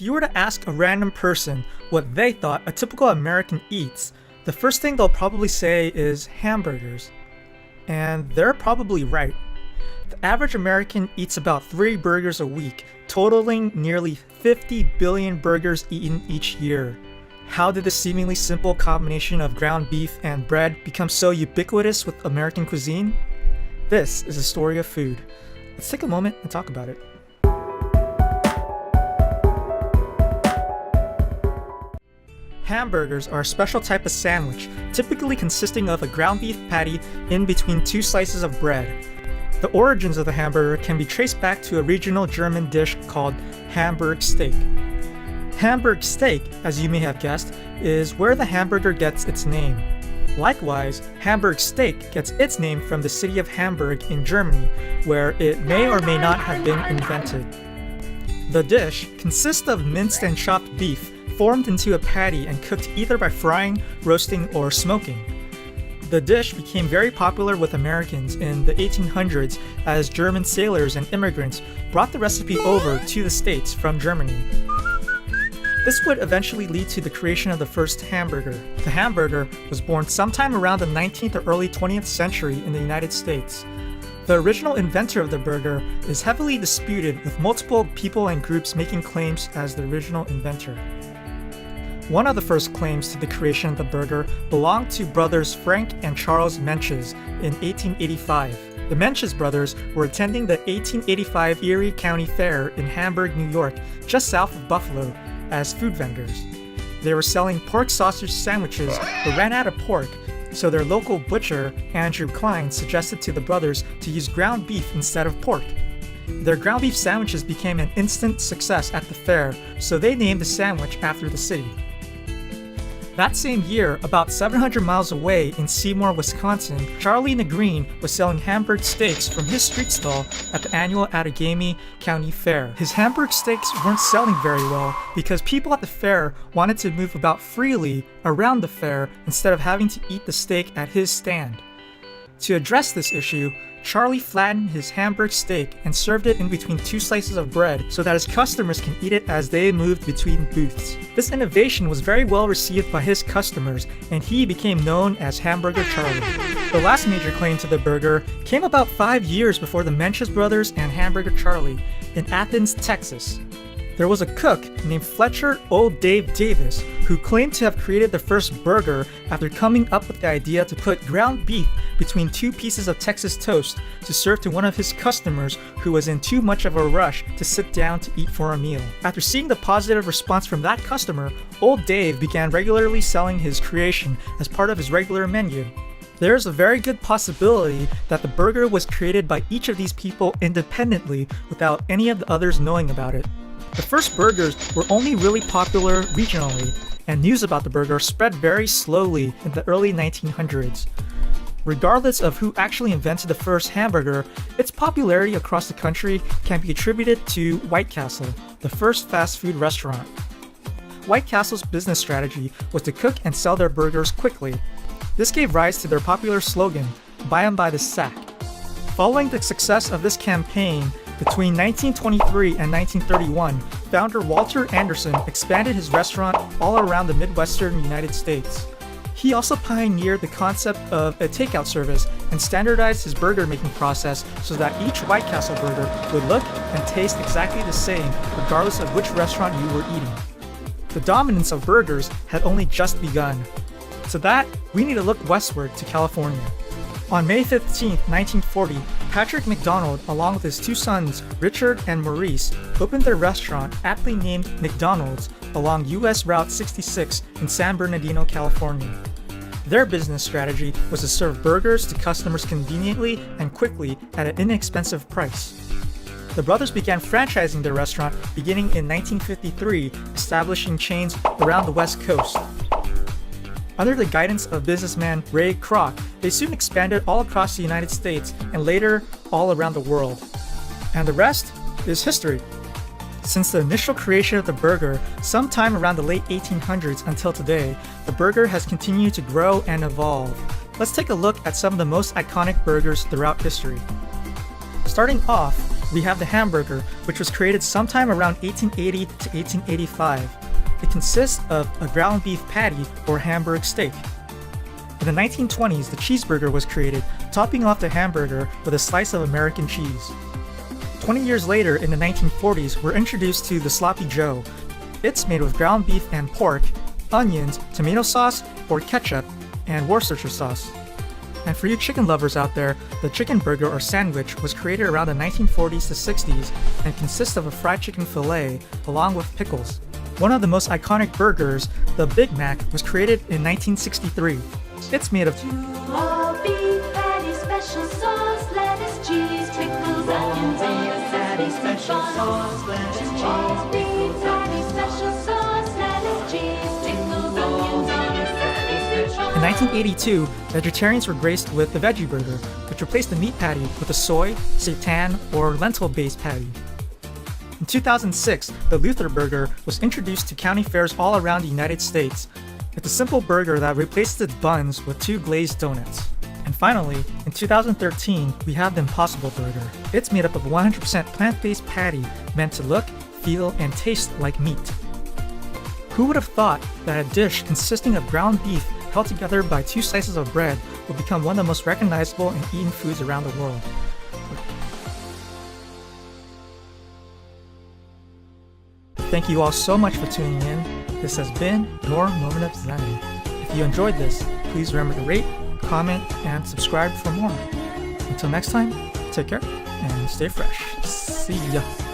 If you were to ask a random person what they thought a typical American eats, the first thing they'll probably say is hamburgers. And they're probably right. The average American eats about 3 burgers a week, totaling nearly 50 billion burgers eaten each year. How did this seemingly simple combination of ground beef and bread become so ubiquitous with American cuisine? This is a story of food. Let's take a moment and talk about it. Hamburgers are a special type of sandwich, typically consisting of a ground beef patty in between 2 slices of bread. The origins of the hamburger can be traced back to a regional German dish called Hamburg steak. Hamburg steak, as you may have guessed, is where the hamburger gets its name. Likewise, Hamburg steak gets its name from the city of Hamburg in Germany, where it may or may not have been invented. The dish consists of minced and chopped beef, formed into a patty and cooked either by frying, roasting, or smoking. The dish became very popular with Americans in the 1800s as German sailors and immigrants brought the recipe over to the States from Germany. This would eventually lead to the creation of the first hamburger. The hamburger was born sometime around the 19th or early 20th century in the United States. The original inventor of the burger is heavily disputed, with multiple people and groups making claims as the original inventor. One of the first claims to the creation of the burger belonged to brothers Frank and Charles Menches in 1885. The Menches brothers were attending the 1885 Erie County Fair in Hamburg, New York, just south of Buffalo, as food vendors. They were selling pork sausage sandwiches but ran out of pork, so their local butcher, Andrew Klein, suggested to the brothers to use ground beef instead of pork. Their ground beef sandwiches became an instant success at the fair, so they named the sandwich after the city. That same year, about 700 miles away in Seymour, Wisconsin, Charlie Negreen was selling Hamburg steaks from his street stall at the annual Outagamie County Fair. His Hamburg steaks weren't selling very well because people at the fair wanted to move about freely around the fair instead of having to eat the steak at his stand. To address this issue, Charlie flattened his Hamburg steak and served it in between 2 slices of bread so that his customers can eat it as they moved between booths. This innovation was very well received by his customers, and he became known as Hamburger Charlie. The last major claim to the burger came about 5 years before the Menches brothers and Hamburger Charlie in Athens, Texas. There was a cook named Fletcher Old Dave Davis who claimed to have created the first burger after coming up with the idea to put ground beef between 2 pieces of Texas toast to serve to one of his customers who was in too much of a rush to sit down to eat for a meal. After seeing the positive response from that customer, Old Dave began regularly selling his creation as part of his regular menu. There is a very good possibility that the burger was created by each of these people independently without any of the others knowing about it. The first burgers were only really popular regionally, and news about the burger spread very slowly in the early 1900s. Regardless of who actually invented the first hamburger, its popularity across the country can be attributed to White Castle, the first fast food restaurant. White Castle's business strategy was to cook and sell their burgers quickly. This gave rise to their popular slogan, "Buy 'em by the sack." Following the success of this campaign, between 1923 and 1931, founder Walter Anderson expanded his restaurant all around the Midwestern United States. He also pioneered the concept of a takeout service and standardized his burger making process so that each White Castle burger would look and taste exactly the same regardless of which restaurant you were eating. The dominance of burgers had only just begun. To that, we need to look westward to California. On May 15, 1940, Patrick McDonald, along with his 2 sons, Richard and Maurice, opened their restaurant, aptly named McDonald's, along US Route 66 in San Bernardino, California. Their business strategy was to serve burgers to customers conveniently and quickly at an inexpensive price. The brothers began franchising their restaurant beginning in 1953, establishing chains around the West Coast. Under the guidance of businessman Ray Kroc, they soon expanded all across the United States and later all around the world. And the rest is history. Since the initial creation of the burger, sometime around the late 1800s until today, the burger has continued to grow and evolve. Let's take a look at some of the most iconic burgers throughout history. Starting off, we have the hamburger, which was created sometime around 1880 to 1885. It consists of a ground beef patty or Hamburg steak. In the 1920s, the cheeseburger was created, topping off the hamburger with a slice of American cheese. 20 years later, in the 1940s, we're introduced to the Sloppy Joe. It's made with ground beef and pork, onions, tomato sauce or ketchup, and Worcestershire sauce. And for you chicken lovers out there, the chicken burger or sandwich was created around the 1940s to 60s and consists of a fried chicken fillet along with pickles. One of the most iconic burgers, the Big Mac, was created in 1963. It's made of all beef patty, special sauce, lettuce, cheese, pickles, onions, patty, special sauce, lettuce, cheese, all beef patty, special sauce, lettuce, cheese, pickles, onions, In 1982, vegetarians were graced with the Veggie Burger, which replaced the meat patty with a soy, seitan, or lentil-based patty. In 2006, the Luther Burger was introduced to county fairs all around the United States. It's a simple burger that replaces its buns with 2 glazed donuts. And finally, in 2013, we have the Impossible Burger. It's made up of 100% plant-based patty meant to look, feel, and taste like meat. Who would have thought that a dish consisting of ground beef held together by 2 slices of bread would become one of the most recognizable and eaten foods around the world? Thank you all so much for tuning in. This has been your Moment of Zen. If you enjoyed this, please remember to rate, comment, and subscribe for more. Until next time, take care and stay fresh. See ya.